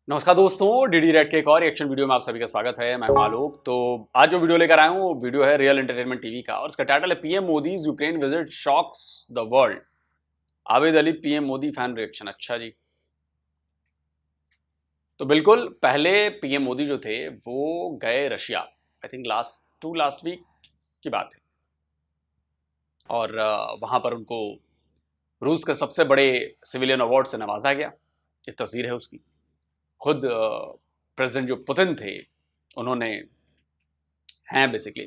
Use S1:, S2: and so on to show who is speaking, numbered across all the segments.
S1: नमस्कार दोस्तों, DD red के एक और रिएक्शन वीडियो में आप सभी का स्वागत है। मैं हूं आलोक। तो आज जो वीडियो लेकर आया हूं वो वीडियो है रियल एंटरटेनमेंट टीवी का और इसका टाइटल है PM Modi's Ukraine visit shocks the world. Abid Ali PM Modi fan reaction. अच्छा जी, तो बिल्कुल पहले पीएम मोदी जो थे वो गए Russia. I think last week की बात है और वहां पर उनको रूस के सबसे बड़े सिविलियन अवार्ड से नवाजा गया। एक तस्वीर है उसकी। खुद प्रेसिडेंट जो पुतिन थे उन्होंने हैं बेसिकली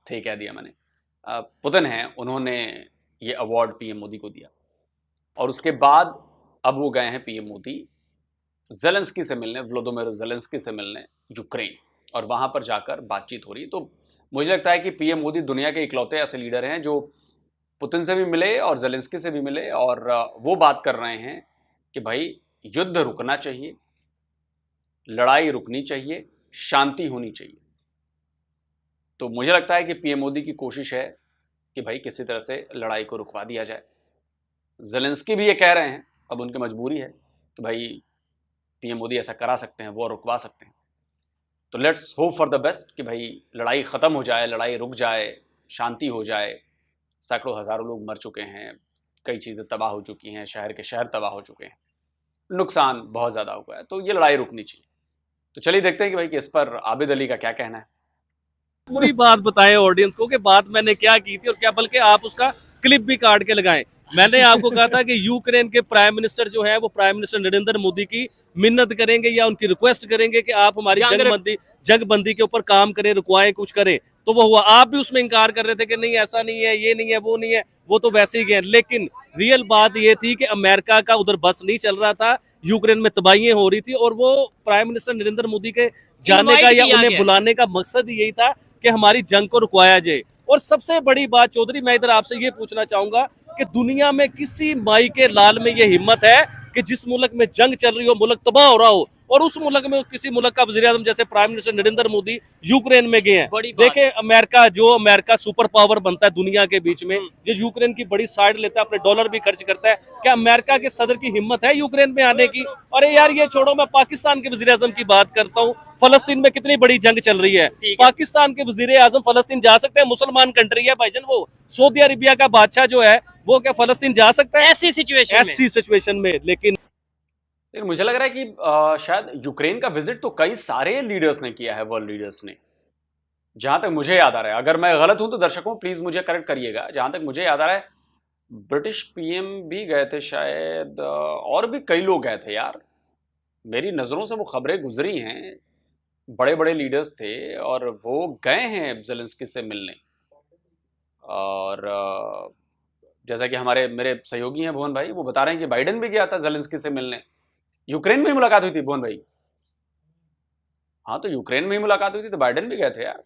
S1: थे कह दिया मैंने, पुतिन हैं, उन्होंने ये अवार्ड पीएम मोदी को दिया। और उसके बाद अब वो गए हैं पीएम मोदी ज़ेलेंस्की से मिलने, व्लादिमीर ज़ेलेंस्की से मिलने यूक्रेन, और वहां पर जाकर बातचीत हो रही। तो मुझे लगता है कि पीएम मोदी दुनिया के इकलौते ऐसे लीडर हैं जो पुतिन से भी मिले और ज़ेलेंस्की से भी मिले और वो बात कर रहे हैं कि भाई युद्ध रुकना चाहिए, लड़ाई रुकनी चाहिए, शांति होनी चाहिए। तो मुझे लगता है कि पीएम मोदी की कोशिश है कि भाई किसी तरह से लड़ाई को रुकवा दिया जाए। ज़ेलेंस्की भी ये कह रहे हैं, अब उनकी मजबूरी है कि भाई पीएम मोदी ऐसा करा सकते हैं, वो रुकवा सकते हैं। तो let's hope for the best कि भाई लड़ाई ख़त्म हो जाए, लड़ाई रुक जाए, शांति हो जाए। सैकड़ों हज़ारों लोग मर चुके हैं, कई चीज़ें तबाह हो चुकी हैं, शहर के शहर तबाह हो चुके हैं, नुकसान बहुत ज़्यादा हुआ है। तो ये लड़ाई रुकनी चाहिए। तो चलिए देखते हैं कि भाई कि इस पर आबिद अली का क्या कहना है।
S2: पूरी बात बताएं ऑडियंस को कि बात मैंने क्या की थी और क्या, बल्कि आप उसका क्लिप भी काट के लगाएं। मैंने आपको कहा था कि यूक्रेन के प्राइम मिनिस्टर जो है वो प्राइम मिनिस्टर नरेंद्र मोदी की मिन्नत करेंगे या उनकी रिक्वेस्ट करेंगे कि आप हमारी जंगबंदी के ऊपर काम करें, रुकवाएं, कुछ करें। तो वो हुआ। आप भी उसमें इनकार कर रहे थे कि नहीं ऐसा नहीं है, ये नहीं है, वो नहीं है, वो तो वैसे ही गए। लेकिन रियल बात ये थी कि अमेरिका का उधर बस नहीं चल रहा था, यूक्रेन में तबाहियां हो रही थी और वो प्राइम मिनिस्टर नरेंद्र मोदी के जाने का या उन्हें बुलाने का मकसद यही था कि हमारी जंग को रुकवाया जाए। और सबसे बड़ी बात चौधरी, मैं इधर आपसे ये पूछना चाहूंगा कि दुनिया में किसी माई के लाल में ये हिम्मत है कि जिस मुल्क में जंग चल रही हो, मुल्क तबाह हो रहा हो, और उस मुल्क में किसी मुल्क का वज़ीर आज़म जैसे prime minister Narendra Modi Ukraine में गए हैं। देखें अमेरिका सुपर पावर बनता है दुनिया के बीच में, जो यूक्रेन की बड़ी साइड लेता है, अपने डॉलर भी खर्च करता है। क्या अमेरिका के सदर की हिम्मत है यूक्रेन में आने की? अरे यार ये छोड़ो, मैं पाकिस्तान के वज़ीर आज़म की बात करता हूँ। फलस्तीन में कितनी बड़ी जंग चल रही है, पाकिस्तान के वज़ीर आज़म फलस्तीन जा सकते हैं? मुसलमान कंट्री है भाईजान, वो सऊदी अरेबिया का बादशाह जो है वो क्या फलस्तीन जा सकता है ऐसी सिचुएशन में? लेकिन
S1: मुझे लग रहा है कि शायद यूक्रेन का विजिट तो कई सारे लीडर्स ने किया है, वर्ल्ड लीडर्स ने, जहां तक मुझे याद आ रहा है। अगर मैं गलत हूं तो दर्शकों प्लीज मुझे करेक्ट करिएगा। जहां तक मुझे याद आ रहा है ब्रिटिश पीएम भी गए थे शायद, और भी कई लोग गए थे यार। मेरी नजरों से वो खबरें गुजरी हैं, बड़े बड़े लीडर्स थे और वो गए हैं ज़ेलेंस्की से मिलने। और जैसा कि मेरे सहयोगी हैं भुवन भाई, वो बता रहे हैं कि बाइडेन भी गया था ज़ेलेंस्की से मिलने। यूक्रेन में ही मुलाकात हुई थी भुवन भाई। हाँ, तो यूक्रेन में ही मुलाकात हुई थी तो बाइडेन भी गए थे यार,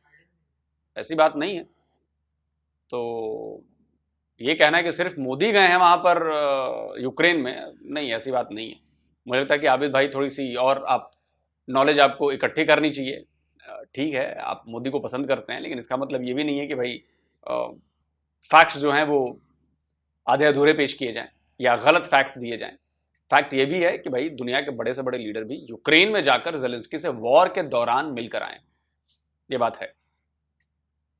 S1: ऐसी बात नहीं है। तो ये कहना है कि सिर्फ मोदी गए हैं वहां पर यूक्रेन में, नहीं, ऐसी बात नहीं है। मुझे लगता है कि आबिद भाई थोड़ी सी और आप नॉलेज आपको इकट्ठी करनी चाहिए। ठीक है, आप मोदी को पसंद करते हैं, लेकिन इसका मतलब ये भी नहीं है कि भाई फैक्ट्स जो हैं वो आधे अधूरे पेश किए जाएं या गलत फैक्ट्स दिए जाएं। फैक्ट ये भी है कि भाई दुनिया के बड़े से बड़े लीडर भी यूक्रेन में जाकर ज़ेलेंस्की से वॉर के दौरान मिलकर आए, ये बात है।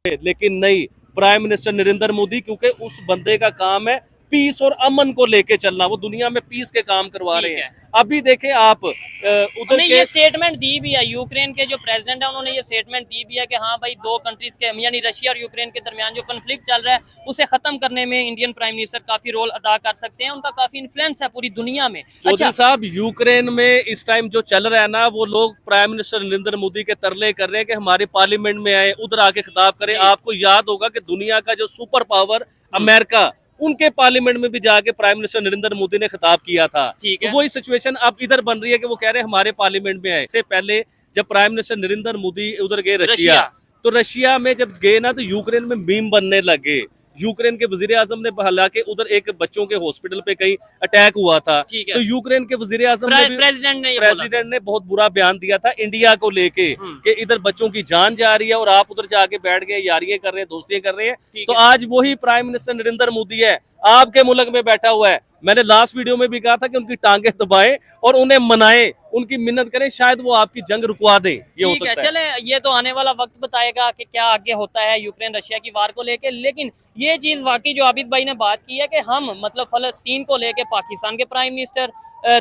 S2: लेकिन नहीं, प्राइम मिनिस्टर नरेंद्र मोदी, क्योंकि उस बंदे का काम है पीस और अमन को लेके चलना, वो दुनिया में पीस के काम करवा रहे हैं। अभी देखें आप
S3: उधर ये स्टेटमेंट दी भी है, यूक्रेन के जो प्रेसिडेंट है उन्होंने ये स्टेटमेंट दी भी है कि हाँ भाई, दो कंट्रीज के यानी रशिया और यूक्रेन के दरमियान जो कन्फ्लिक्ट चल रहा है उसे खत्म करने में इंडियन प्राइम मिनिस्टर काफी रोल अदा कर सकते हैं, उनका काफी इन्फ्लुएंस है पूरी दुनिया में।
S2: चौधरी साहब, यूक्रेन में इस टाइम जो चल रहा है ना, वो लोग प्राइम मिनिस्टर नरेंद्र मोदी के तरले कर रहे हैं कि हमारे पार्लियामेंट में आए, उधर आके खिताब करें। आपको याद होगा कि दुनिया का जो सुपर पावर अमेरिका, उनके पार्लियामेंट में भी जाके प्राइम मिनिस्टर नरेंद्र मोदी ने खिताब किया था। तो वही सिचुएशन अब इधर बन रही है कि वो कह रहे हैं हमारे पार्लियामेंट में आए। इससे पहले जब प्राइम मिनिस्टर नरेंद्र मोदी उधर गए रशिया, तो रशिया में जब गए ना तो यूक्रेन में मीम बनने लगे। यूक्रेन के वजीर आजम ने, हालांकि उधर एक बच्चों के हॉस्पिटल पे कहीं अटैक हुआ था, तो यूक्रेन के वजीर आजम प्रेसिडेंट ने बहुत बुरा बयान दिया था इंडिया को लेके कि इधर बच्चों की जान जा रही है और आप उधर जाके बैठ गए, यारियां कर रहे हैं, दोस्तियां कर रहे हैं। तो आज वही प्राइम मिनिस्टर नरेंद्र मोदी है, आपके मुल्क में बैठा हुआ है मैंने लास्ट वीडियो में भी कहा था कि उनकी टांगे दबाएं और उन्हें मनाएं, उनकी मिन्नत करें, शायद वो आपकी जंग रुकवा दें। ये हो
S3: ठीक है,
S2: सकता है।
S3: चले ये तो आने वाला वक्त बताएगा कि क्या आगे होता है यूक्रेन रशिया की वार को लेके। लेकिन ये चीज वाकई जो आबिद भाई ने बात की है कि हम मतलब फलस्तीन को लेके पाकिस्तान के प्राइम मिनिस्टर,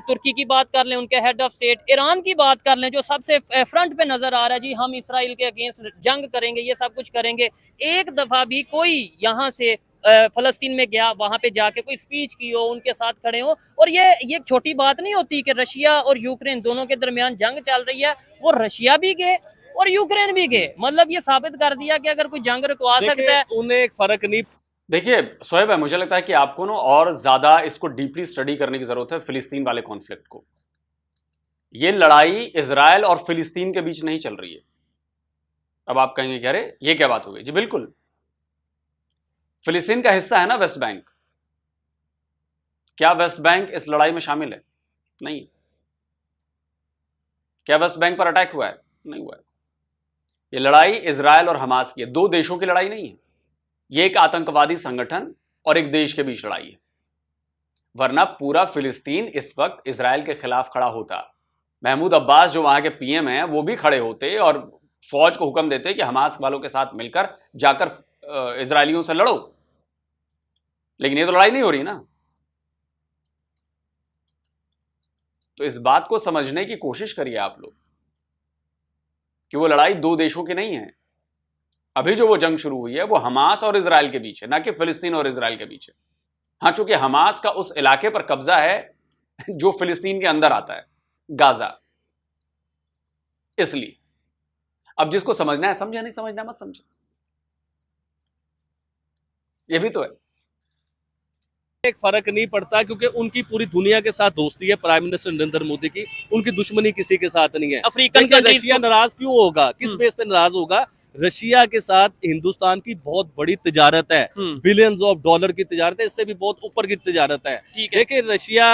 S3: तुर्की की बात कर लें, उनके हेड ऑफ स्टेट, ईरान की बात कर लें जो सबसे फ्रंट पे नजर आ रहा है, जी हम इसराइल के अगेंस्ट जंग करेंगे, ये सब कुछ करेंगे। एक दफा भी कोई यहाँ से फलस्तीन में गया, वहां पे जाके कोई स्पीच की हो, उनके साथ खड़े हो। और ये एक छोटी बात नहीं होती कि रशिया और यूक्रेन दोनों के दरमियान जंग चल रही है, वो रशिया भी गए और यूक्रेन भी गए। मतलब ये साबित कर दिया कि अगर कोई जंग रुकवा सकता है,
S2: उन्हें एक फर्क नहीं।
S1: देखिए शोएब भाई, मुझे लगता है कि आपको ना और ज्यादा इसको डीपली स्टडी करने की जरूरत है, फिलिस्तीन वाले कॉन्फ्लिक्ट को। ये लड़ाई इजराइल और फिलिस्तीन के बीच नहीं चल रही है। अब आप कहेंगे कि अरे ये क्या बात हो गई? जी बिल्कुल, फिलिस्तीन का हिस्सा है ना वेस्ट बैंक। क्या वेस्ट बैंक इस लड़ाई में शामिल है? नहीं। क्या वेस्ट बैंक पर अटैक हुआ है? नहीं हुआ है। ये लड़ाई इजराइल और हमास की है, दो देशों की लड़ाई नहीं है। ये एक आतंकवादी संगठन और एक देश के बीच लड़ाई है। वरना पूरा फिलिस्तीन इस वक्त इजराइल के खिलाफ खड़ा होता। महमूद अब्बास जो वहां के पीएम हैं वो भी खड़े होते और फौज को हुक्म देते कि हमास वालों के साथ मिलकर जाकर इजरायलियों से लड़ो। लेकिन ये तो लड़ाई नहीं हो रही ना। तो इस बात को समझने की कोशिश करिए आप लोग कि वो लड़ाई दो देशों की नहीं है। अभी जो वो जंग शुरू हुई है वो हमास और इजराइल के बीच है, ना कि फिलिस्तीन और इजराइल के बीच है। हाँ, चूंकि हमास का उस इलाके पर कब्जा है जो फिलिस्तीन के अंदर आता है, गाजा, इसलिए अब जिसको समझना है समझे, नहीं समझना मत समझे। ये भी तो है।
S2: एक फर्क नहीं पड़ता क्योंकि उनकी पूरी दुनिया के साथ दोस्ती है प्राइम मिनिस्टर नरेंद्र मोदी की, उनकी दुश्मनी किसी के साथ नहीं है।
S3: अफ्रीकन
S2: देखिए,
S3: कंट्रीज
S2: रशिया नाराज क्यों होगा, किस बेस पे नाराज होगा? रशिया के साथ हिंदुस्तान की बहुत बड़ी तिजारत है, बिलियंस ऑफ डॉलर की तिजारत है, इससे भी बहुत ऊपर की तिजारत है।
S3: ठीक है।
S2: देखिए रशिया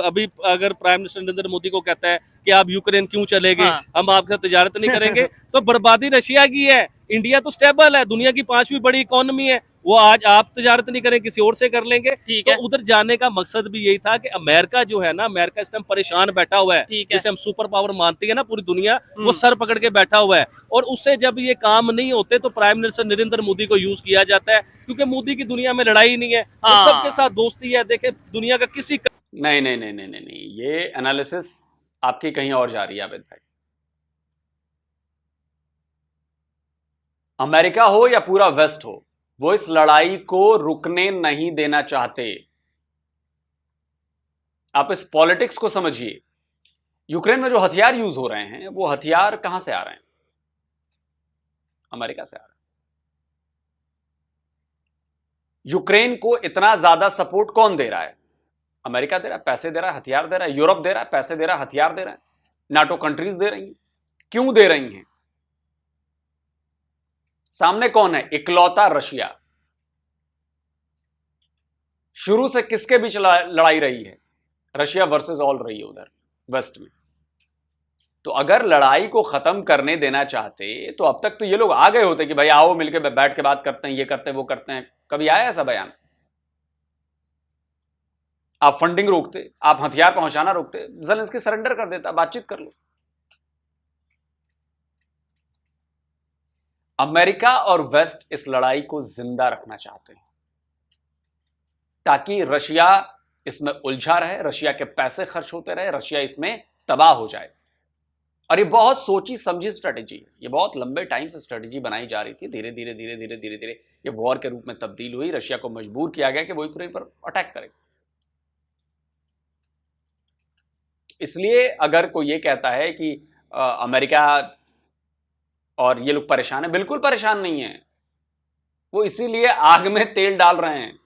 S2: अभी अगर प्राइम मिनिस्टर नरेंद्र मोदी को कहता है कि आप यूक्रेन क्यों चले गए,
S3: हाँ।
S2: हम आपके साथ तिजारत नहीं करेंगे, तो बर्बादी रशिया की है। इंडिया तो स्टेबल है, दुनिया की 5वीं बड़ी इकोनॉमी है, वो आज आप तिजारत नहीं करें किसी और से कर लेंगे।
S3: ठीक
S2: तो
S3: है।
S2: उधर जाने का मकसद भी यही था कि अमेरिका जो है ना, अमेरिका इस टाइम परेशान बैठा हुआ है,
S3: ठीक है।
S2: जिसे हम सुपर पावर मानती है ना पूरी दुनिया, वो सर पकड़ के बैठा हुआ है। और उससे जब ये काम नहीं होते तो प्राइम मिनिस्टर नरेंद्र मोदी को यूज किया जाता है, क्योंकि मोदी की दुनिया में लड़ाई नहीं है, वो
S3: हाँ।
S2: सबके साथ दोस्ती है। देखे दुनिया का किसी
S1: नहीं नहीं नहीं नहीं नहीं नहीं, ये एनालिसिस आपकी कहीं और जा रही है आबिद भाई। अमेरिका हो या पूरा वेस्ट हो, वो इस लड़ाई को रुकने नहीं देना चाहते। आप इस पॉलिटिक्स को समझिए। यूक्रेन में जो हथियार यूज हो रहे हैं वो हथियार कहां से आ रहे हैं? अमेरिका से आ रहे हैं। यूक्रेन को इतना ज्यादा सपोर्ट कौन दे रहा है? अमेरिका दे रहा है, पैसे दे रहा है, हथियार दे रहा है। यूरोप दे रहा है, पैसे दे रहा है, हथियार दे रहा है। नाटो कंट्रीज दे रही हैं। क्यों दे रही हैं? सामने कौन है? इकलौता रशिया। शुरू से किसके बीच लड़ाई रही है? रशिया वर्सेस ऑल रही है उधर वेस्ट में। तो अगर लड़ाई को खत्म करने देना चाहते तो अब तक तो ये लोग आ गए होते कि भाई आओ मिलकर बैठ के बात करते हैं, ये करते हैं, वो करते हैं। कभी आया ऐसा बयान? आप फंडिंग रोकते, आप हथियार पहुंचाना रोकते, ज़ेलेंस्की सरेंडर कर देता, बातचीत कर लो। अमेरिका और वेस्ट इस लड़ाई को जिंदा रखना चाहते हैं ताकि रशिया इसमें उलझा रहे, रशिया के पैसे खर्च होते रहे, रशिया इसमें तबाह हो जाए। और ये बहुत सोची समझी स्ट्रेटेजी है। ये बहुत लंबे टाइम से स्ट्रेटेजी बनाई जा रही थी। धीरे धीरे धीरे धीरे धीरे धीरे ये वॉर के रूप में तब्दील हुई। रशिया को मजबूर किया गया कि वो यूक्रेन पर अटैक करे। इसलिए अगर कोई ये कहता है कि अमेरिका और ये लोग परेशान है, बिल्कुल परेशान नहीं है। वो इसीलिए आग में तेल डाल रहे हैं।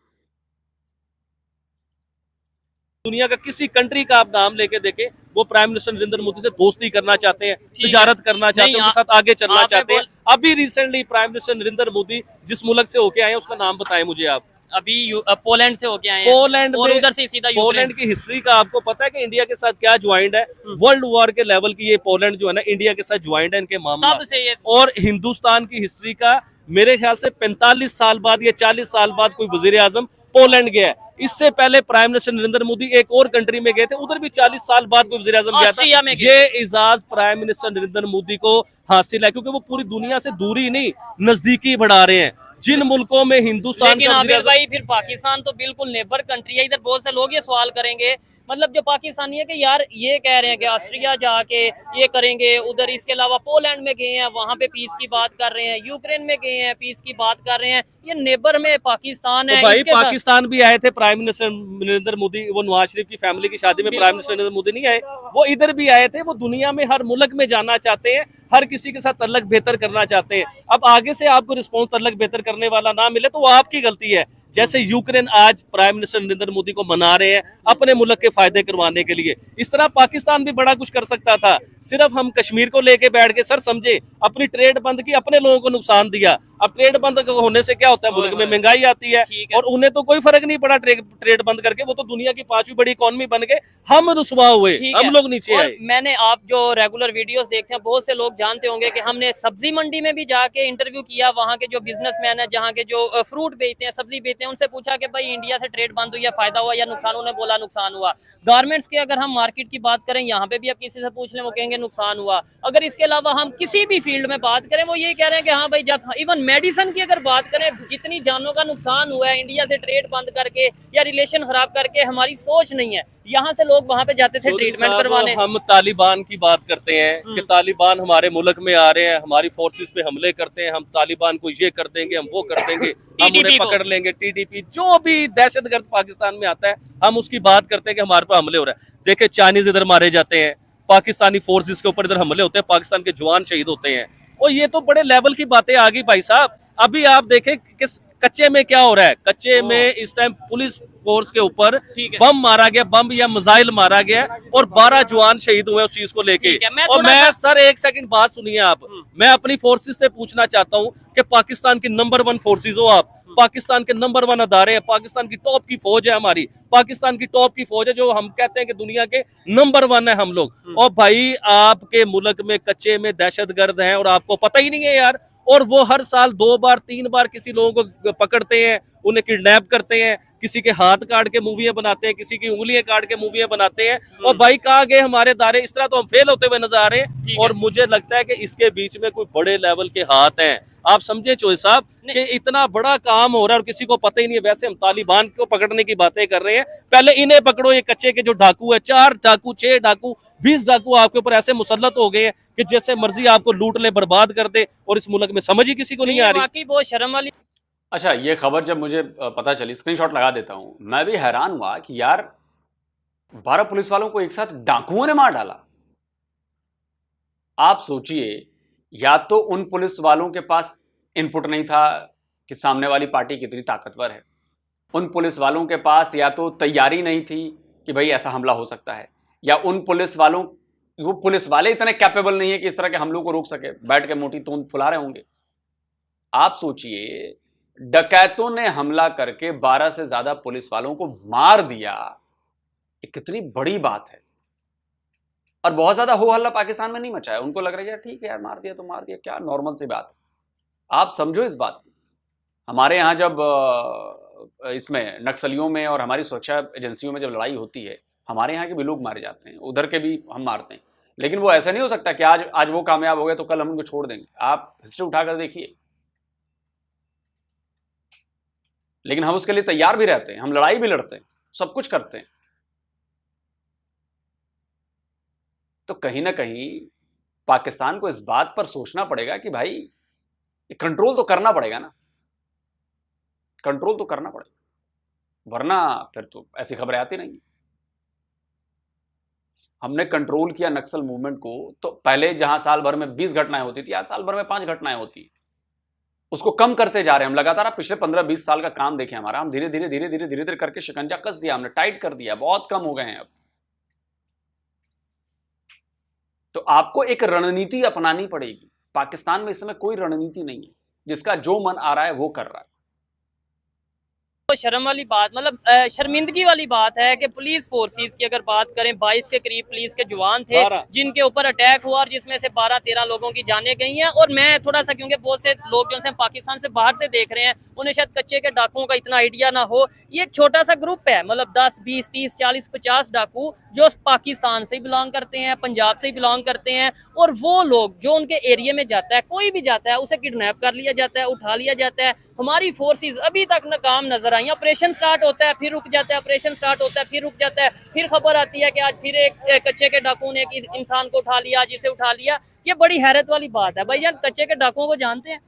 S2: दुनिया का किसी कंट्री का आप नाम लेके देखें, वो प्राइम मिनिस्टर नरेंद्र मोदी से दोस्ती करना चाहते हैं, तिजारत करना चाहते हैं, उनके साथ आगे चलना चाहते हैं। अभी recently prime minister Narendra Modi जिस मुल्क से होके आए हैं उसका नाम बताएं मुझे आप।
S3: अभी पोलैंड से होके आए हैं।
S2: पोलैंड
S3: और
S2: में,
S3: उधर से सीधा
S2: पोलैंड की हिस्ट्री का आपको पता है कि इंडिया के साथ क्या ज्वाइंट है? वर्ल्ड वॉर के लेवल की ये पोलैंड जो है ना, इंडिया के साथ ज्वाइंट है इनके मामला।
S3: तब से ये
S2: और हिंदुस्तान की हिस्ट्री का मेरे ख्याल से 45 साल बाद या 40 साल बाद कोई वजीर आजम पोलैंड गया है। इससे पहले प्राइम मिनिस्टर नरेंद्र मोदी एक और कंट्री में गए थे, उधर भी 40 साल बाद कोई वज़ीर आज़म गया
S3: ऑस्ट्रिया
S2: था।
S3: में गए।
S2: ये इजाज प्राइम मिनिस्टर नरेंद्र मोदी को हासिल है, क्योंकि वो पूरी दुनिया से दूरी नहीं नजदीकी बढ़ा रहे हैं। जिन मुल्कों में हिंदुस्तान
S3: लेकिन
S2: का
S3: आबिद
S2: वज़ीर-ए-आज़म-
S3: भाई, फिर पाकिस्तान तो बिल्कुल नेबर कंट्री है। इधर बहुत से लोग ये सवाल करेंगे, मतलब जो पाकिस्तानी है कि यार ये कह रहे हैं कि ऑस्ट्रिया जाके ये करेंगे, उधर इसके अलावा पोलैंड में गए हैं, वहां पे पीस की बात कर रहे हैं, यूक्रेन में गए हैं, पीस की बात कर रहे हैं, ये नेबर में पाकिस्तान है।
S2: तो भाई
S3: इसके साथ-
S2: पाकिस्तान भी आए थे प्राइम मिनिस्टर नरेंद्र मोदी, वो नवाज शरीफ की फैमिली की शादी में
S3: बिल्कुल।
S2: प्राइम मिनिस्टर नरेंद्र मोदी नहीं आए, वो इधर भी आए थे। वो दुनिया में हर मुल्क में जाना चाहते हैं, हर किसी के साथ तल्लक बेहतर करना चाहते हैं। अब आगे से आपको रिस्पॉन्स तल्लक बेहतर करने वाला ना मिले तो वो आपकी गलती है। जैसे यूक्रेन आज प्राइम मिनिस्टर नरेंद्र मोदी को मना रहे हैं अपने मुल्क के फायदे करवाने के लिए, इस तरह पाकिस्तान भी बड़ा कुछ कर सकता था। सिर्फ हम कश्मीर को लेके बैठ के सर समझे, अपनी ट्रेड बंद की, अपने लोगों को नुकसान दिया। अब ट्रेड बंद होने से क्या होता है, मुल्क में महंगाई आती है,
S3: ठीक है।
S2: और उन्हें तो कोई फर्क नहीं पड़ा ट्रेड बंद करके, वो तो दुनिया की 5वीं बड़ी इकॉनमी बन गए, हम रुसवा हुए,
S3: ठीक
S2: हम
S3: है।
S2: लोग नीचे
S3: और
S2: आए।
S3: मैंने, आप जो रेगुलर वीडियोस देखते हैं, बहुत से लोग जानते होंगे कि हमने सब्जी मंडी में भी जाके इंटरव्यू किया। वहाँ के जो बिजनेसमैन है, जहाँ के जो फ्रूट बेचते हैं, सब्जी बेचते हैं, उनसे पूछा कि भाई इंडिया से ट्रेड बंद हुई है, फायदा हुआ या नुकसान? उन्होंने बोला नुकसान हुआ। गारमेंट्स के अगर हम मार्केट की बात करें, यहाँ पे भी आप किसी से पूछ लें, वो कहेंगे नुकसान हुआ। अगर इसके अलावा हम किसी भी फील्ड में बात करें, वो ये कह रहे हैं कि हाँ भाई, जब इवन मेडिसिन की अगर बात करें, जितनी जानों का नुकसान हुआ है इंडिया से ट्रेड बंद करके या रिलेशन खराब करके, हमारी सोच नहीं है। यहाँ से लोग वहाँ पे जाते थे
S2: चौधरी
S3: ट्रीटमेंट
S2: साहब,
S3: करवाने।
S2: हम तालिबान की बात करते हैं कि तालिबान हमारे मुल्क में आ रहे हैं, हमारी फोर्सेस पे हमले करते हैं, हम तालिबान को ये कर देंगे, हम वो कर देंगे, हम उन्हें
S3: TTP को।
S2: पकड़ लेंगे, टीडीपी जो भी दहशतगर्द पाकिस्तान में आता है, हम उसकी बात करते हैं कि हमारे पे हमले हो रहा है। देखिए चाइनीज इधर मारे जाते हैं, पाकिस्तानी फोर्सेस के ऊपर इधर हमले होते हैं, पाकिस्तान के जवान शहीद होते हैं, और ये तो बड़े लेवल की बातें आ गई भाई साहब। अभी आप देखें किस कच्चे में क्या हो रहा है। कच्चे में इस टाइम पुलिस फोर्स के ऊपर
S3: ठीक है।
S2: बम मारा गया, बम या मिसाइल मारा गया, और 12 जवान शहीद हुए उस चीज को लेके।
S3: ठीक है, मैं
S2: और
S3: थोड़ा
S2: मैं
S3: सा-
S2: सर एक सेकंड बात सुनिए आप, मैं अपनी फोर्सेस से पूछना चाहता हूं कि पाकिस्तान की नंबर 1 फोर्सेस हो आप, पाकिस्तान के नंबर 1 अदारे हैं, पाकिस्तान की टॉप की फौज है हमारी, पाकिस्तान की टॉप की फौज है, जो हम कहते हैं कि दुनिया के नंबर 1 है हम लोग। और भाई आपके मुल्क में कच्चे में दहशतगर्द हैं और आपको पता ही नहीं है यार। और वो हर साल 2 बार 3 बार किसी लोगों को पकड़ते हैं, उन्हें किडनैप करते हैं, किसी के हाथ काट के मूवियां बनाते हैं, किसी की उंगलियां काट के मूवियां बनाते हैं। और भाई कहाँ गए हमारे दायरे? इस तरह तो हम फेल होते हुए नजर आ रहे हैं। और मुझे लगता है कि इसके बीच में कोई बड़े लेवल के हाथ हैं। आप समझे चौधरी साहब कि इतना बड़ा काम हो रहा है और किसी को पता ही नहीं है। वैसे हम तालिबान को पकड़ने की बातें कर रहे हैं, पहले इन्हें पकड़ो, ये कच्चे के जो डाकू है, 4 डाकू, 6 डाकू, 20 डाकू आपके ऊपर ऐसे मुसल्लत हो गए हैं कि जैसे मर्जी आपको लूट ले, बर्बाद कर दे, और इस मुल्क में समझ ही किसी को नहीं आ रही।
S3: वाकई बहुत शर्म वाली।
S1: अच्छा, ये खबर जब मुझे पता चली, स्क्रीनशॉट लगा देता हूं, मैं भी हैरान हुआ कि यार 12 पुलिस वालों को एक साथ डाकुओं ने मार डाला। आप सोचिए, या तो उन पुलिस वालों के पास इनपुट नहीं था कि सामने वाली पार्टी कितनी ताकतवर है, उन पुलिस वालों के पास या तो तैयारी नहीं थी कि भाई ऐसा हमला हो सकता है, या उन पुलिस वालों, वो पुलिस वाले इतने कैपेबल नहीं है कि इस तरह के हमलों को रोक सके, बैठ के मोटी तूंद फुला रहे होंगे। आप सोचिए, डकैतों ने हमला करके 12 से ज्यादा पुलिस वालों को मार दिया, ये कितनी बड़ी बात है। और बहुत ज्यादा हो हल्ला पाकिस्तान में नहीं मचा है, उनको लग रहा है यार ठीक है यार, मार दिया तो मार दिया, क्या नॉर्मल सी बात है। आप समझो इस बात की, हमारे यहां जब इसमें नक्सलियों में और हमारी सुरक्षा एजेंसियों में जब लड़ाई होती है, हमारे यहाँ के भी लोग मारे जाते हैं, उधर के भी हम मारते हैं, लेकिन वो ऐसा नहीं हो सकता कि आज वो कामयाब हो गए तो कल हम उनको छोड़ देंगे। आप हिस्ट्री उठाकर देखिए, लेकिन हम उसके लिए तैयार भी रहते हैं, हम लड़ाई भी लड़ते हैं, सब कुछ करते हैं। तो कहीं ना कहीं पाकिस्तान को इस बात पर सोचना पड़ेगा कि भाई ये कंट्रोल तो करना पड़ेगा ना, कंट्रोल तो करना पड़ेगा, वरना फिर तो ऐसी खबरें आती नहीं। हमने कंट्रोल किया नक्सल मूवमेंट को, तो पहले जहां साल भर में 20 घटनाएं होती थी, आज साल भर में 5 घटनाएं होती है। उसको कम करते जा रहे हैं हम लगातार। आप पिछले 15-20 साल का काम देखें हमारा, हम धीरे धीरे धीरे धीरे धीरे धीरे करके शिकंजा कस दिया, हमने टाइट कर दिया, बहुत कम हो गए हैं अब। तो आपको एक रणनीति अपनानी पड़ेगी। पाकिस्तान में इस समय कोई रणनीति नहीं है, जिसका जो मन आ रहा है वो कर रहा है।
S3: तो शर्म वाली बात, मतलब शर्मिंदगी वाली बात है कि पुलिस फोर्सेस की अगर बात करें, 22 के करीब पुलिस के जवान थे
S2: 12
S3: जिनके ऊपर अटैक हुआ, और जिसमें से 12-13 लोगों की जानें गई हैं। और मैं थोड़ा सा, क्योंकि बहुत से लोग जो हैं पाकिस्तान से बाहर से देख रहे हैं, उन्हें शायद कच्चे के डाकुओं का इतना आइडिया ना हो। ये एक छोटा सा ग्रुप है, मतलब 10, 20, 30, 40, 50 डाकू जो पाकिस्तान से बिलोंग करते हैं, पंजाब से बिलोंग करते हैं, और वो लोग जो उनके एरिया में जाता है, कोई भी जाता है, उसे किडनैप कर लिया जाता है, उठा लिया जाता है। हमारी फोर्सेस अभी तक नाकाम नजर आई। ऑपरेशन स्टार्ट होता है, फिर रुक जाता है, ऑपरेशन स्टार्ट होता है, फिर रुक जाता है, फिर खबर आती है कि आज फिर एक कच्चे के डाकू ने एक इंसान को उठा लिया, जिसे उठा लिया। ये बड़ी हैरत वाली बात है। भाई यार, कच्चे के डाकुओं को जानते हैं?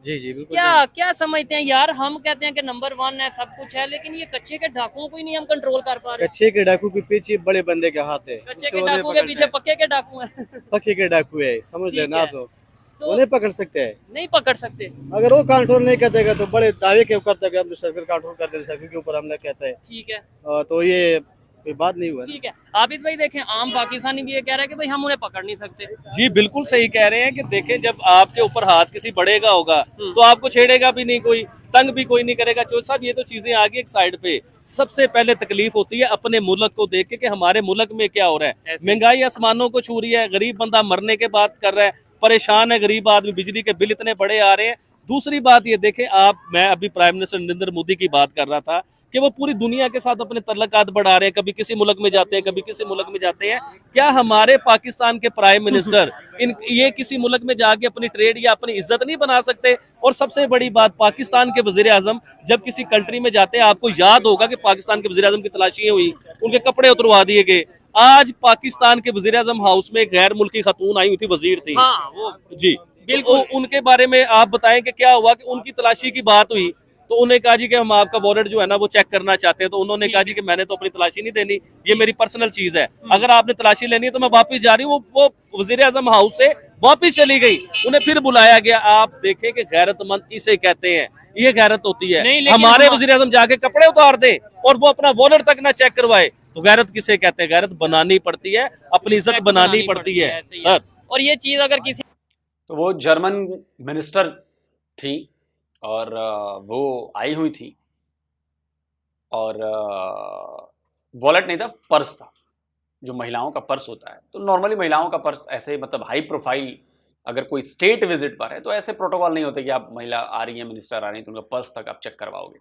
S4: जी जी बिल्कुल।
S3: क्या क्या समझते हैं यार? हम कहते हैं कि नंबर 1 है, सब कुछ है, लेकिन ये कच्चे के डाकुओं को ही नहीं हम कंट्रोल कर पा रहे।
S4: कच्चे के डाकू के पीछे बड़े बंदे के हाथ है,
S3: कच्चे के डाकू के पीछे पक्के के डाकू हैं।
S4: पक्के के डाकू है, समझ
S3: ठीक
S4: लेना
S3: है।
S4: आप।
S3: तो
S4: उन्हें पकड़ सकते हैं,
S3: नहीं पकड़ सकते।
S4: अगर वो कंट्रोल नहीं कर देगा तो बड़े दावे के करते हैं हम सर्किल कंट्रोल कर देते, सर्किल के ऊपर हमने कहते हैं।
S3: ठीक है,
S4: तो ये कोई बात नहीं हुआ।
S3: ठीक है। आबिद भाई देखें, आम पाकिस्तानी भी ये कह रहा है कि भाई हम उन्हें पकड़ नहीं सकते।
S2: जी बिल्कुल सही कह रहे हैं कि देखें, जब आपके ऊपर हाथ किसी बड़े का होगा तो आपको छेड़ेगा भी नहीं कोई, तंग भी कोई नहीं करेगा। चौधरी साहब, ये तो चीजें आ गई एक साइड पे। सबसे पहले तकलीफ होती है अपने मुल्क को देख के कि हमारे मुल्क में क्या हो रहा है। महंगाई आसमानों को छू रही है, गरीब बंदा मरने के बात कर रहा है, परेशान है गरीब आदमी, बिजली के बिल इतने बड़े आ रहे हैं। दूसरी बात ये देखें आप, मैं अभी प्राइम मिनिस्टर नरेंद्र मोदी की बात कर रहा था कि वो पूरी दुनिया के साथ अपने तल्लुकात बढ़ा रहे हैं, कभी किसी मुल्क में जाते हैं, कभी किसी मुल्क में जाते हैं। क्या हमारे पाकिस्तान के प्राइम मिनिस्टर ये किसी मुल्क में जाके अपनी ट्रेड या अपनी इज्जत नहीं बना सकते? और सबसे बड़ी बात, पाकिस्तान के वजीर आजम जब किसी कंट्री में जाते हैं, आपको याद होगा कि पाकिस्तान के वजीर आजम की तलाशियां हुई, उनके कपड़े उतरवा दिए गए। आज पाकिस्तान के वजीर आजम हाउस में एक गैर मुल्की खतून आई हुई थी, वजीर थी।
S3: हाँ, वो
S2: जी
S3: बिल्कुल।
S2: तो उनके बारे में आप बताएं कि क्या हुआ कि उनकी तलाशी की बात हुई तो उन्हें कहा जी कि हम आपका वॉलेट जो है ना वो चेक करना चाहते हैं। तो उन्होंने कहा जी कि मैंने तो अपनी तलाशी नहीं देनी, ये मेरी पर्सनल चीज है, अगर आपने तलाशी लेनी है तो मैं वापस जा रही हूँ। वो वजीर आजम हाउस से वापस चली गई, उन्हें फिर बुलाया गया। आप देखें कि गैरतमंद इसे कहते हैं, ये गैरत होती है। हमारे वजीर आजम जाके कपड़े उतार दे और वो अपना वॉलेट तक ना चेक करवाए तो गैरत किसे कहते हैं? गैरत बनानी पड़ती है, अपनी इज्जत बनानी पड़ती है सर।
S3: और ये चीज अगर किसी,
S1: तो वो जर्मन मिनिस्टर थी और वो आई हुई थी और वॉलेट नहीं था, पर्स था, जो महिलाओं का पर्स होता है। तो नॉर्मली महिलाओं का पर्स ऐसे मतलब हाई प्रोफाइल, अगर कोई स्टेट विजिट पर है तो ऐसे प्रोटोकॉल नहीं होते कि आप महिला आ रही है, मिनिस्टर आ रही है तो उनका पर्स तक आप चेक करवाओगे।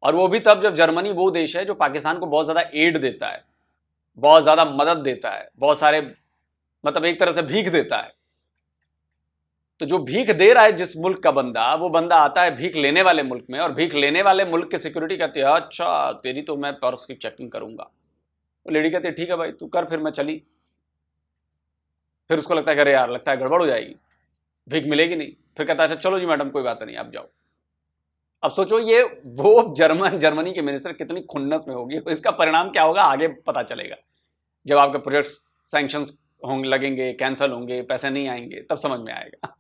S1: और वो भी तब जब जर्मनी वो देश है जो पाकिस्तान को बहुत ज़्यादा एड देता है, बहुत ज़्यादा मदद देता है, बहुत सारे मतलब एक तरह से भीख देता है। तो जो भीख दे रहा है जिस मुल्क का बंदा, वो बंदा आता है भीख लेने वाले मुल्क में और भीख लेने वाले मुल्क की सिक्योरिटी कहती है अच्छा तेरी तो मैं पर्स की चेकिंग करूंगा। वो लेडी कहती है ठीक है भाई तू कर, फिर मैं चली। फिर उसको लगता है अरे यार लगता है गड़बड़ हो जाएगी, भीख मिलेगी नहीं। फिर कहता है अच्छा चलो जी मैडम कोई बात नहीं आप जाओ। अब सोचो ये वो जर्मनी के मिनिस्टर कितनी खुन्नस में होगी, तो इसका परिणाम क्या होगा आगे पता चलेगा। जब आपके प्रोजेक्ट सैंक्शंस होंगे, लगेंगे, कैंसिल होंगे, पैसे नहीं आएंगे, तब समझ में आएगा।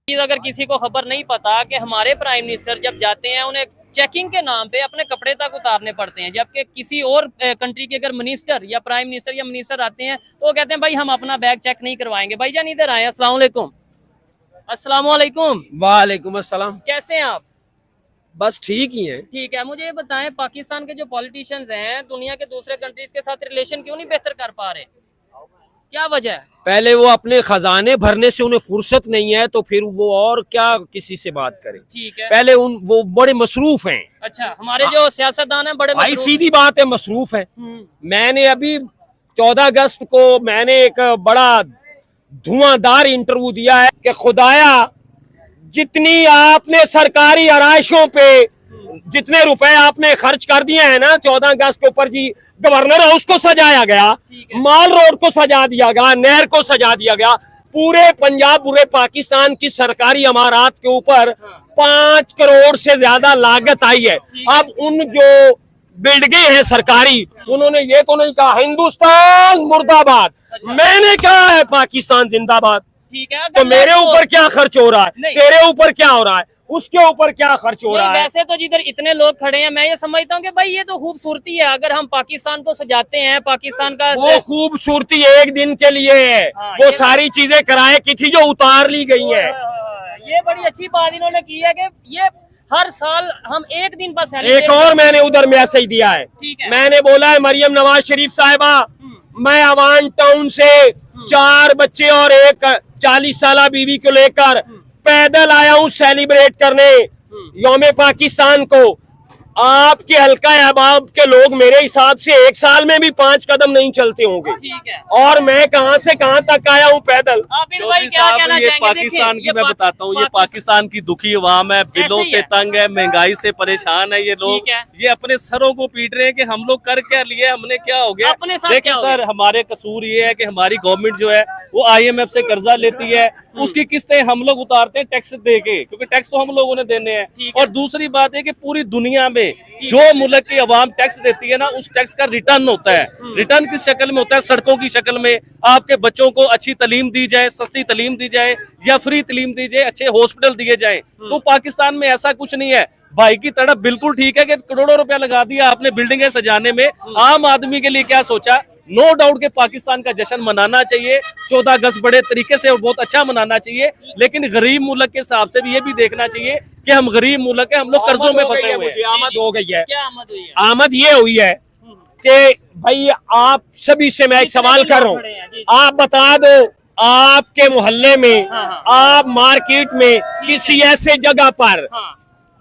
S3: अगर किसी को खबर नहीं पता कि हमारे प्राइम मिनिस्टर जब जाते हैं उन्हें चेकिंग के नाम पे अपने कपड़े तक उतारने पड़ते हैं, जबकि किसी और कंट्री के अगर मिनिस्टर या प्राइम मिनिस्टर या मिनिस्टर आते हैं तो वो कहते हैं भाई हम अपना बैग चेक नहीं करवाएंगे। भाई जान इधर आए। अस्सलाम वालेकुम। अस्सलाम वालेकुम।
S5: वालेकुम अस्सलाम।
S3: कैसे हैं आप?
S5: बस ठीक ही है।
S3: ठीक है। मुझे ये बताएं, पाकिस्तान के जो पॉलिटिशियंस हैं दुनिया के दूसरे कंट्रीज के साथ रिलेशन क्यों नहीं बेहतर कर पा रहे? क्या वजह है?
S5: पहले वो अपने खजाने भरने से उन्हें फुर्सत नहीं है तो फिर वो और क्या किसी से बात करें।
S3: ठीक है।
S5: पहले वो बड़े मसरूफ हैं।
S3: अच्छा, हमारे जो सियासतदान हैं बड़े
S5: भाई
S3: मसरूफ
S5: सीधी बात है, मसरूफ है। मैंने अभी 14 अगस्त को मैंने एक बड़ा धुआंधार इंटरव्यू दिया है कि खुदाया जितनी आपने सरकारी आराइशों पे जितने रुपए आपने खर्च कर दिए हैं ना 14 अगस्त के ऊपर जी, गवर्नर हाउस को सजाया गया, माल रोड को सजा दिया गया, नहर को सजा दिया गया, पूरे पंजाब पूरे पाकिस्तान की सरकारी इमारत के ऊपर 5 करोड़ से ज्यादा लागत आई है। अब उन जो बिल्डिंगें हैं सरकारी, उन्होंने ये तो नहीं कहा हिंदुस्तान मुर्दाबाद, मैंने कहा है पाकिस्तान जिंदाबाद।
S3: ठीक है।
S5: तो मेरे ऊपर क्या खर्च हो रहा है, तेरे ऊपर क्या हो रहा है, उसके ऊपर क्या खर्च हो रहा है?
S3: वैसे तो जिधर इतने लोग खड़े हैं मैं ये समझता हूँ कि भाई ये तो खूबसूरती है। अगर हम पाकिस्तान को सजाते हैं, पाकिस्तान का
S5: वो खूबसूरती एक दिन के लिए है। वो सारी चीजें किराए की थी जो उतार ली गई है।
S3: ये बड़ी अच्छी बात इन्होंने की है कि ये हर साल हम एक दिन बस
S5: एक और मैंने उधर मैसेज दिया है, मैंने बोला है मरियम नवाज शरीफ साहिबा, मैं अवान टाउन से 4 बच्चे और एक 40 साल बीवी को लेकर पैदल आया हूँ सेलिब्रेट करने यौम पाकिस्तान को, आपके हल्का अहबाब के लोग मेरे हिसाब से एक साल में भी 5 कदम नहीं चलते होंगे।
S3: ठीक है।
S5: और मैं कहां से कहां तक आया हूं पैदल।
S3: आबिद भाई
S2: चौधरी
S3: क्या
S2: साहब,
S3: कहना
S2: ये
S3: चाहेंगे?
S2: पाकिस्तान
S3: देखिए,
S2: की मैं बताता हूँ, ये पाकिस्तान की दुखी अवाम है, बिलों
S3: ऐसे ही
S2: से
S3: है।
S2: तंग है, महंगाई से परेशान है ये लोग।
S3: ठीक है।
S2: ये अपने सरों को पीट रहे हैं कि हम लोग कर क्या लिए, हमने क्या हो गया।
S3: अपने साथ
S2: देखिए
S3: क्या हो
S2: सर, हमारे कसूर ये है कि हमारी गवर्नमेंट जो है वो IMF से कर्जा लेती है, उसकी किस्तें हम लोग उतारते हैं टैक्स दे के, क्योंकि टैक्स तो हम लोगों ने देने हैं।
S3: ठीक है।
S2: और दूसरी बात है कि पूरी दुनिया में जो मुल्क की अवाम टैक्स देती है ना, उस टैक्स का रिटर्न होता है। रिटर्न किस शक्ल में होता है? सड़कों की शक्ल में। आपके बच्चों को अच्छी तालीम दी जाए, सस्ती तालीम दी जाए या फ्री तालीम दी जाए, अच्छे हॉस्पिटल दिए जाए। तो पाकिस्तान में ऐसा कुछ नहीं है। भाई की तड़प बिल्कुल ठीक है कि करोड़ों रुपया लगा दिया आपने बिल्डिंगें सजाने में, आम आदमी के लिए क्या सोचा? नो डाउट के पाकिस्तान का जश्न मनाना चाहिए, 14 अगस्त बड़े तरीके से और बहुत अच्छा मनाना चाहिए, लेकिन गरीब मुल्क के हिसाब से भी ये भी देखना चाहिए कि हम गरीब मुल्क है, हम लोग कर्जों में फंसे हुए हैं।
S5: मुझे आमद हो गई है।
S3: क्या आमद हुई है?
S5: आमद ये हुई है कि भाई आप सभी से मैं एक सवाल कर रहा
S3: खड़े हैं, जी,
S5: हूँ, आप बता दो आपके मोहल्ले में,
S3: हाँ।
S5: आप मार्केट में, किसी ऐसे जगह पर
S3: हाँ।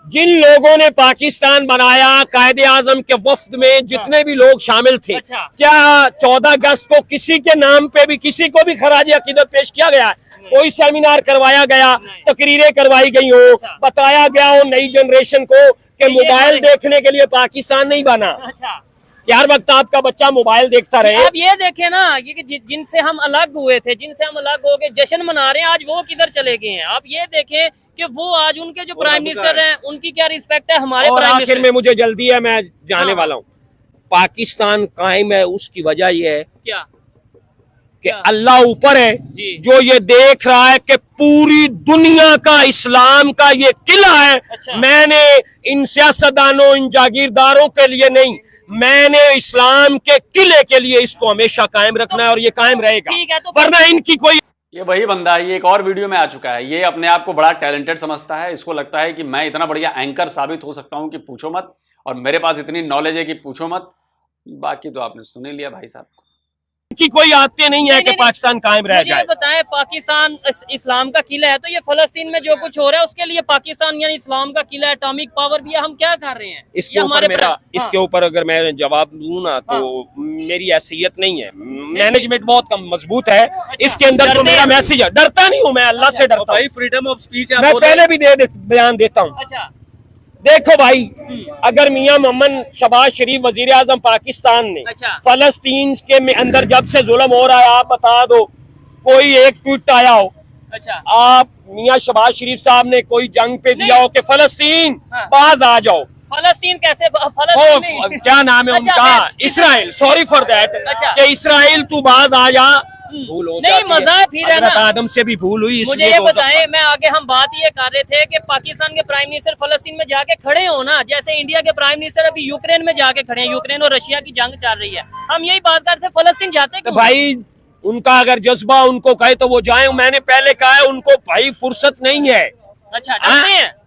S5: जिन लोगों ने पाकिस्तान बनाया, कायदे आजम के वफ्द में जितने भी लोग शामिल थे,
S3: अच्छा।
S5: क्या 14 अगस्त को किसी के नाम पे भी किसी को भी खराज अकीदत पेश किया गया? कोई सेमिनार करवाया गया, तकरीरें करवाई गई हो,
S3: अच्छा।
S5: बताया गया हो नई जनरेशन को कि
S3: ये
S5: मोबाइल
S3: हमारे-
S5: देखने के लिए पाकिस्तान नहीं बना?
S3: अच्छा,
S5: यार वक्त आपका बच्चा मोबाइल देखता रहे।
S3: आप ये देखें ना, ये कि जिनसे हम अलग हुए थे, जिनसे हम अलग हो गए, जश्न मना रहे हैं, आज वो किधर चले गए हैं? आप ये देखें कि वो आज उनके जो प्राइम मिनिस्टर हैं, उनकी क्या रिस्पेक्ट है हमारे
S5: और
S3: प्राइम
S5: आखिर
S3: मिनिस्टर?
S5: में मुझे जल्दी है, मैं जाने
S3: हाँ।
S5: वाला हूँ। पाकिस्तान कायम है, उसकी वजह यह है
S3: क्या?
S5: कि
S3: क्या?
S5: अल्लाह ऊपर है,
S3: जी।
S5: जो ये देख रहा है कि पूरी दुनिया का इस्लाम का ये किला है।
S3: अच्छा।
S5: मैंने इन सियासतदानों, इन जागीरदारों के लिए नहीं, मैंने इस्लाम के किले के लिए इसको हमेशा कायम रखना है और ये कायम रहेगा,
S3: ठीक है, तो
S5: वरना इनकी कोई।
S1: ये वही बंदा है, ये एक और वीडियो में आ चुका है। ये अपने आप को बड़ा टैलेंटेड समझता है, इसको लगता है कि मैं इतना बढ़िया एंकर साबित हो सकता हूं कि पूछो मत, और मेरे पास इतनी नॉलेज है कि पूछो मत। बाकी तो आपने सुन ही लिया भाई साहब।
S5: की कोई आते नहीं है कि
S3: नहीं,
S5: पाकिस्तान कायम रह
S3: मुझे ये
S5: जाए।
S3: बताएं, पाकिस्तान इस्लाम का किला है, तो ये फलस्तीन में जो कुछ हो रहा है उसके लिए पाकिस्तान यानी इस्लाम का किला, एटॉमिक पावर भी है, हम क्या कर रहे हैं?
S5: इसके
S3: ये
S5: ऊपर
S3: हमारे
S5: मेरा,
S3: हाँ।
S5: इसके ऊपर अगर मैं जवाब दूं ना तो मेरी हैसियत नहीं है। मैनेजमेंट बहुत कम मजबूत है, इसके अंदर जो
S3: डरते
S5: मेरा
S3: हैं?
S5: मैसेज है, डरता नहीं हूं मैं, अल्लाह से डरता
S2: भाई
S5: हूं।
S2: फ्रीडम ऑफ स्पीच
S5: मैं पहले भी बयान देता हूं।
S3: अच्छा,
S5: देखो भाई, अगर मियां मोहम्मद शहबाज शरीफ वजीर आजम पाकिस्तान ने
S3: अच्छा।
S5: फलस्तीन के में अंदर जब से जुल्म हो रहा है, आप बता दो कोई एक ट्वीट आया हो,
S3: अच्छा,
S5: आप मियां शहबाज शरीफ साहब ने कोई जंग पे दिया हो कि फलस्तीन
S3: हाँ।
S5: बाज आ जाओ?
S3: फलस्तीन कैसे?
S5: ओ,
S3: फलस्तीन नहीं।
S5: क्या नाम है
S3: अच्छा,
S5: उनका? इसराइल, सॉरी फॉर दैट,
S3: अच्छा।
S5: कि इसराइल तू बाज आ जा। भूल हो
S3: नहीं,
S5: जाती है।
S3: मजाक ही है ना।
S5: हजरत आदम से भी भूल हुई,
S3: मुझे
S5: इसलिए
S3: ये
S5: तो हो सकता
S3: बताएं, मैं आगे हम बात ये कर रहे थे कि पाकिस्तान के प्राइम मिनिस्टर फलस्तीन में जाके खड़े हो ना, जैसे इंडिया के प्राइम मिनिस्टर अभी यूक्रेन में जाके खड़े हैं, यूक्रेन और रशिया की जंग चल रही है, हम यही बात कर रहे थे, फलस्तीन जाते
S5: है।
S3: क्यों?
S5: भाई उनका अगर जज्बा उनको कहे तो वो जाए। मैंने पहले कहा है, उनको भाई फुर्सत नहीं है।
S3: अच्छा, डरते हैं?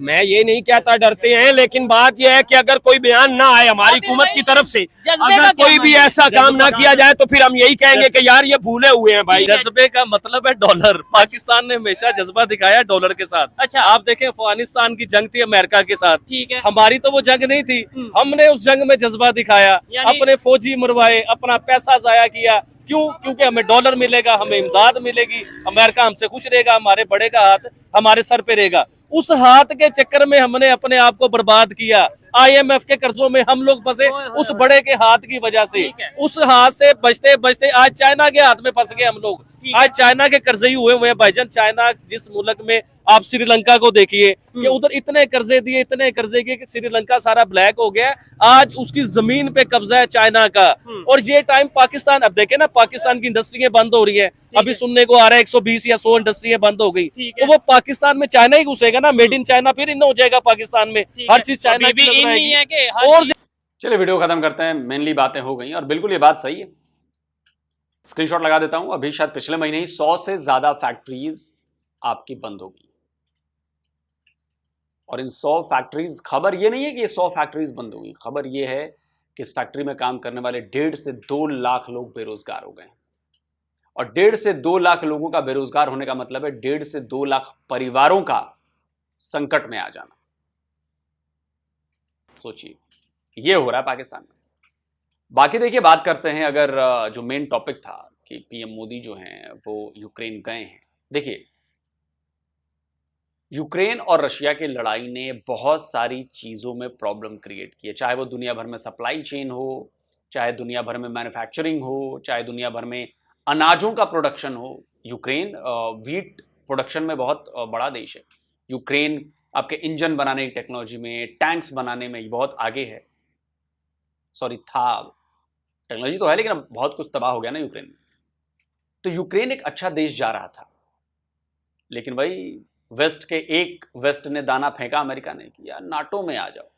S5: मैं ये नहीं कहता डरते हैं, लेकिन बात यह है कि अगर कोई बयान ना आए हमारी
S3: अब
S5: हुकूमत की तरफ से,
S3: जज्बे
S5: अगर
S3: का क्या
S5: कोई भी
S3: मायने?
S5: ऐसा काम ना किया जाए तो फिर हम यही कहेंगे कि यार ये भूले हुए हैं भाई।
S2: जज्बे का मतलब है डॉलर। पाकिस्तान ने हमेशा जज्बा दिखाया डॉलर के साथ।
S3: अच्छा।
S2: आप देखें, अफगानिस्तान की जंग थी अमेरिका के साथ,
S3: ठीक है।
S2: हमारी तो वो जंग नहीं थी, हमने उस जंग में जज्बा दिखाया,
S3: यानी-
S2: अपने फौजी मरवाए, अपना पैसा जाया किया। क्यों? क्योंकि हमें डॉलर मिलेगा, हमें इमदाद मिलेगी, अमेरिका हमसे खुश रहेगा, हमारे बड़े का हाथ हमारे सर पे रहेगा। उस हाथ के चक्कर में हमने अपने आप को बर्बाद किया। IMF के कर्जों में हम लोग फंसे उस बड़े के हाथ की वजह से।
S3: ठीक है।
S2: उस हाथ से बचते बचते आज चाइना के हाथ में फंस गए हम लोग। आज चाइना के कर्जे ही हुए हैं भाईजान। चाइना जिस मुल्क में, आप श्रीलंका को देखिए कि उधर इतने कर्जे दिए, इतने कर्जे किए कि श्रीलंका सारा ब्लैक हो गया। आज उसकी जमीन पे कब्जा है चाइना का। और ये टाइम पाकिस्तान, अब देखे ना, पाकिस्तान की इंडस्ट्रियां बंद हो रही है। अभी सुनने को आ रहा है 120 या 100 इंडस्ट्रियां बंद हो गई।
S3: ठीक है।
S2: तो वो पाकिस्तान में चाइना ही घुसेगा ना, मेड इन चाइना फिर इन हो जाएगा पाकिस्तान में।
S3: ठीक
S2: हर
S3: है।
S2: चीज चाइना
S3: अभी
S2: की
S3: भी
S2: नजर
S3: इन नहीं
S2: आएगी।
S3: है कि हर
S2: और
S3: चीज-
S1: चलिए वीडियो खत्म करते हैं। मेनली बातें हो गई और बिल्कुल ये बात सही है। स्क्रीनशॉट लगा देता हूं। अभी शायद पिछले महीने ही 100 से ज्यादा फैक्ट्रीज आपकी बंद हो गई। और इन 100 फैक्ट्रीज, खबर ये नहीं है कि ये 100 फैक्ट्रीज बंद हो गई, खबर ये है कि इस फैक्ट्री में काम करने वाले 1.5 से 2 लाख लोग बेरोजगार हो गए। और 1.5 से 2 लाख लोगों का बेरोजगार होने का मतलब है 1.5 से 2 लाख परिवारों का संकट में आ जाना। सोचिए, ये हो रहा है पाकिस्तान में। बाकी देखिए, बात करते हैं अगर जो मेन टॉपिक था कि पीएम मोदी जो हैं वो यूक्रेन गए हैं। देखिए, यूक्रेन और रशिया की लड़ाई ने बहुत सारी चीज़ों में प्रॉब्लम क्रिएट की है, चाहे वो दुनिया भर में सप्लाई चेन हो, चाहे दुनिया भर में मैन्युफैक्चरिंग हो, चाहे दुनिया भर में अनाजों का प्रोडक्शन हो। यूक्रेन व्हीट प्रोडक्शन में बहुत बड़ा देश है। यूक्रेन आपके इंजन बनाने की टेक्नोलॉजी में, टैंक्स बनाने में बहुत आगे है। सॉरी, था, टेक्नोलॉजी तो है लेकिन अब बहुत कुछ तबाह हो गया ना यूक्रेन में। तो यूक्रेन एक अच्छा देश जा रहा था, लेकिन भाई वेस्ट ने दाना फेंका अमेरिका ने, किया नाटो में आ जाओ।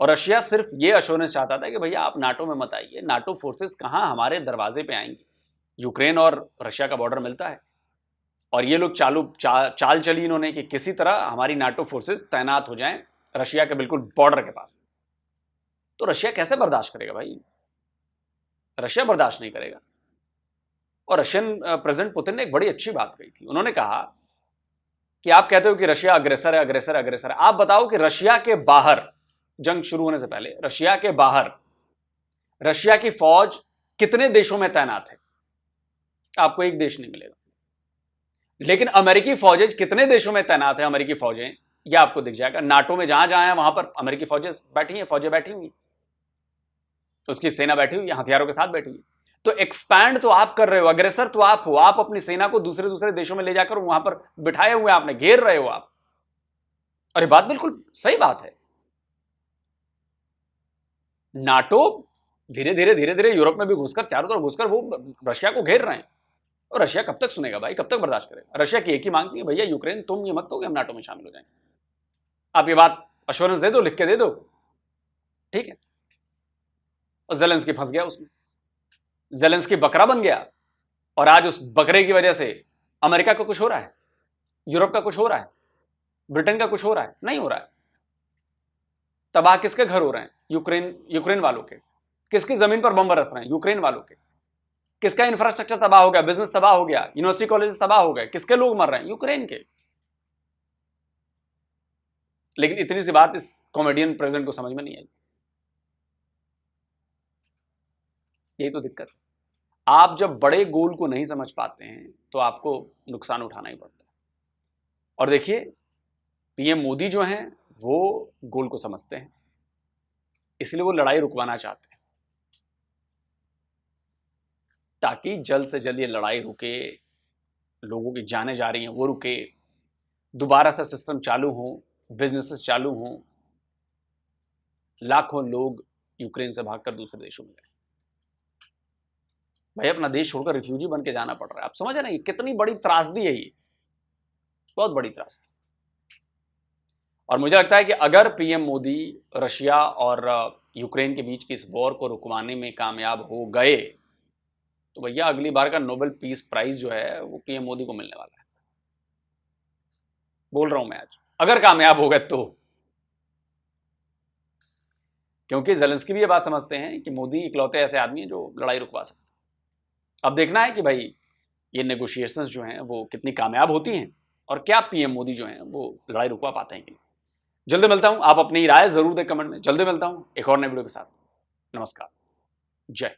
S1: और रशिया सिर्फ ये अश्योरेंस चाहता था कि भैया आप नाटो में मत आइए, नाटो फोर्सेस कहां हमारे दरवाजे पे आएंगी। यूक्रेन और रशिया का बॉर्डर मिलता है, और ये लोग चाल चली इन्होंने कि किसी तरह हमारी नाटो फोर्सेस तैनात हो जाएं रशिया के बिल्कुल बॉर्डर के पास। तो रशिया कैसे बर्दाश्त करेगा भाई? रशिया बर्दाश्त नहीं करेगा। और रशियन प्रेसिडेंट पुतिन ने एक बड़ी अच्छी बात कही थी। उन्होंने कहा कि आप कहते हो कि रशिया अग्रेसर है, अग्रेसर है, अग्रेसर है। आप बताओ कि रशिया के बाहर, जंग शुरू होने से पहले रशिया के बाहर रशिया की फौज कितने देशों में तैनात है? आपको एक देश नहीं मिलेगा। लेकिन अमेरिकी फौजें कितने देशों में तैनात है? अमेरिकी फौजें, यह आपको दिख जाएगा। नाटो में जहां जहां है वहां पर अमेरिकी फौजें बैठी हैं, फौजें बैठी हुई, उसकी सेना बैठी हुई है, हथियारों के साथ बैठी हुई। तो एक्सपैंड तो आप कर रहे हो, अग्रेसर तो आप हो। आप अपनी सेना को दूसरे दूसरे देशों में ले जाकर वहां पर बिठाए हुए आपने, घेर रहे हो आप। और ये बात बिल्कुल सही बात है। नाटो धीरे धीरे यूरोप में भी घुसकर, चारों तरफ घुसकर वो रशिया को घेर रहे हैं। और रशिया कब तक सुनेगा भाई? कब तक बर्दाश्त करेगा? रशिया की एक ही मांग है, भैया यूक्रेन तुम ये मत कहो कि हम नाटो में शामिल हो जाएंगे। आप ये बात अश्योरेंस दे दो, लिख के दे दो, ठीक है। और जेलेंस्की फंस गया उसमें। जेलेंस्की बकरा बन गया, और आज उस बकरे की वजह से अमेरिका का कुछ हो रहा है, यूरोप का कुछ हो रहा है, ब्रिटेन का कुछ हो रहा है? नहीं हो रहा है। तबाह किसके घर हो रहे हैं? यूक्रेन वालों के। किसकी जमीन पर बम बरस रहे हैं? यूक्रेन वालों के। किसका इंफ्रास्ट्रक्चर तबाह हो गया, बिजनेस तबाह हो गया, यूनिवर्सिटी कॉलेजेस तबाह हो गए? किसके लोग मर रहे हैं? यूक्रेन के। लेकिन इतनी सी बात इस कॉमेडियन प्रेसिडेंट को समझ में नहीं आई। यही तो दिक्कत है। आप जब बड़े गोल को नहीं समझ पाते हैं तो आपको नुकसान उठाना ही पड़ता है। और देखिए, पीएम मोदी जो हैं वो गोल को समझते हैं, इसलिए वो लड़ाई रुकवाना चाहते हैं, ताकि जल्द से जल्द ये लड़ाई रुके, लोगों की जानें जा रही हैं वो रुके, दोबारा से सिस्टम चालू हो, बिजनेसेस चालू हो, लाखों लोग यूक्रेन से भागकर दूसरे देशों में गए। भाई अपना देश छोड़कर रिफ्यूजी बन के जाना पड़ रहा है। आप समझ रहे हैं कितनी बड़ी त्रासदी है ये? बहुत बड़ी त्रासदी। और मुझे लगता है कि अगर पीएम मोदी रशिया और यूक्रेन के बीच की इस वॉर को रुकवाने में कामयाब हो गए तो भैया अगली बार का नोबेल पीस प्राइज जो है वो पीएम मोदी को मिलने वाला है। बोल रहा हूं मैं आज, अगर कामयाब हो गए तो। क्योंकि जेलेंस्की भी ये बात समझते हैं कि मोदी इकलौते ऐसे आदमी हैं जो लड़ाई रुकवा सकते हैं। अब देखना है कि भाई ये नेगोशिएशंस जो हैं वो कितनी कामयाब होती हैं, और क्या पीएम मोदी जो हैं वो लड़ाई रुकवा पाते हैं कि नहीं। जल्दी मिलता हूं, आप अपनी राय जरूर दें कमेंट में। जल्दी मिलता हूं एक और नए वीडियो के साथ। नमस्कार, जय।